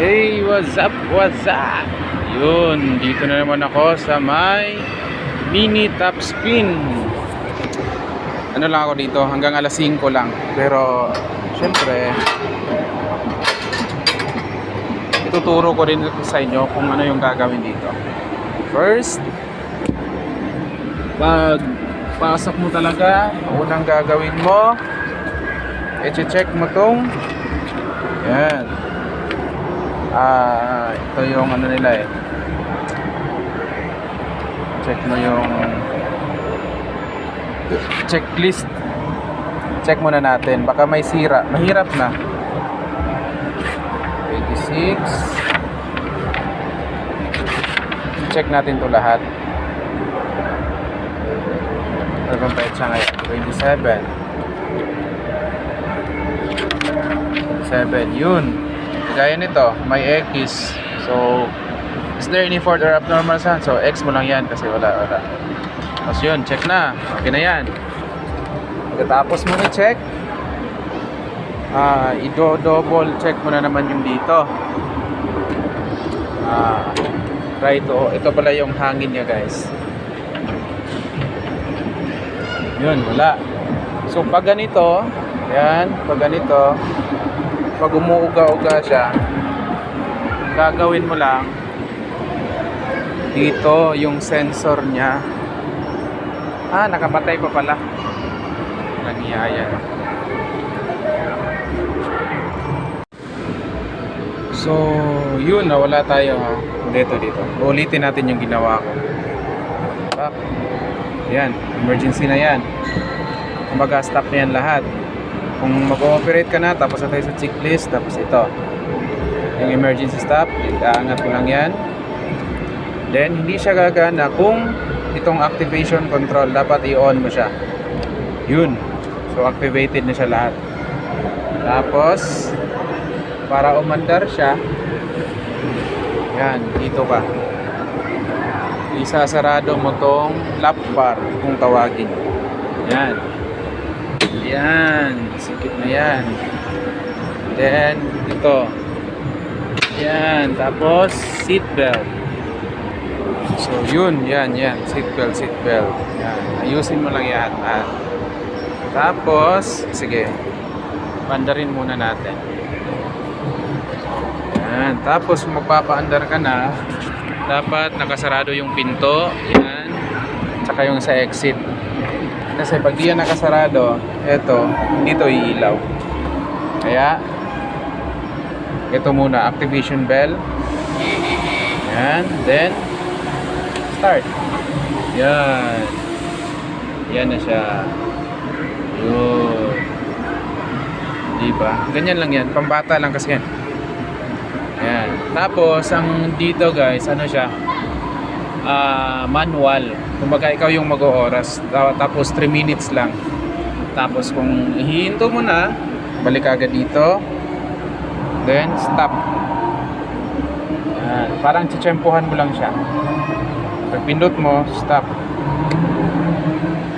Hey, what's up? What's up? Yun, dito na naman ako sa may mini top spin. Ano lang ako dito, hanggang alas 5 lang. Pero, syempre, ituturo ko rin sa inyo kung ano yung gagawin dito. First, pag pasok mo talaga, unang gagawin mo, i-check mo tong yan. Ito yung ano nila eh. Check mo yung checklist. Check muna natin. Baka may sira. Mahirap na. 26. Check natin to lahat. Ano bang petsa ngayon? 27. Yun. Gaya nito, may X. So, is there any fault or abnormal sound? So, X mo lang yan kasi wala. Tapos yun, check na. Okay na yan. Pagkatapos mo i-check, i-double check mo na naman yung dito. Right, ito pala yung hangin niya, guys. Yun, wala. So, pag ganito, yan, pag umuuga-uga siya, gagawin mo lang dito yung sensor niya. Nakamatay pa pala. Nangyayaya. So, yun, nawala tayo dito. Ulitin natin yung ginawa ko. Yan, emergency na yan. Kumbaga, stop na yan lahat. Kung mag-ooperate ka na, tapos na tayo sa checklist, tapos ito yung emergency stop, iaangat mo lang yan. Then hindi siya gagana kung itong activation control, dapat i-on mo siya. Yun, so activated na siya lahat. Tapos para umandar siya, yan, dito ka isasarado mo tong lap bar kung tawagin. Yan, sikit na yan. Then, ito. Yan, tapos seat belt. So, yun, yan. Seat belt. Yan, ayusin mo lang yan. Tapos, sige, pandarin muna natin. Yan, tapos magpapaandar ka na, dapat nakasarado yung pinto. Yan, tsaka yung sa exit. Kasi pag di yan nakasarado, eto, hindi to iilaw. Kaya, ito muna, activation bell. Yan, then, start. Yan. Yan na siya. Yun. Diba? Ganyan lang yan. Pambata lang kasi yan. Yan. Tapos, ang dito guys, ano siya? Manual. Kumbaga ikaw yung mag-ooras, tapos 3 minutes lang. Tapos kung hihinto mo na, balik agad dito, then stop. Yan. Parang tsitsempohan mo lang siya. Pag pindot mo, stop.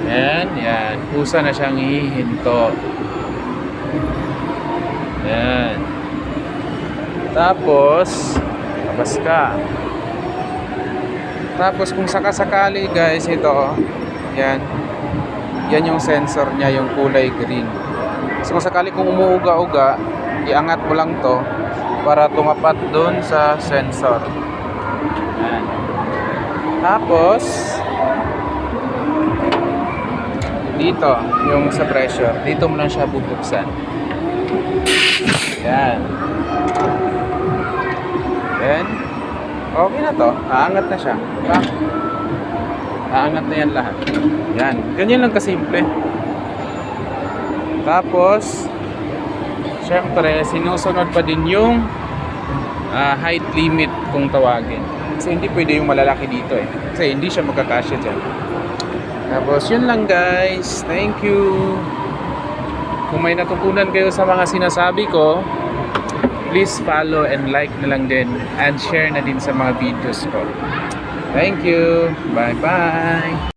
Yan. Pusa na siyang hihinto. Yan. Tapos labas ka. Tapos kung sakasakali guys, ito yan yung sensor niya, yung kulay green. So kung sakali kung umuuga-uga, iangat mo lang to para tumapat doon sa sensor. Yan. Tapos dito yung sa pressure, dito mo lang siya bubuksan. Yan. Then okay na to, aangat na siya. Diba? Aangat na yan lahat. Yan, ganyan lang kasimple. Tapos syempre sinusunod pa din yung height limit kung tawagin. Kasi hindi pwede yung malalaki dito eh. Kasi hindi siya magkakasya dyan. Tapos yun lang guys. Thank you. Kung may natutunan kayo sa mga sinasabi ko, please follow and like na lang din and share na din sa mga videos ko. Thank you. Bye-bye.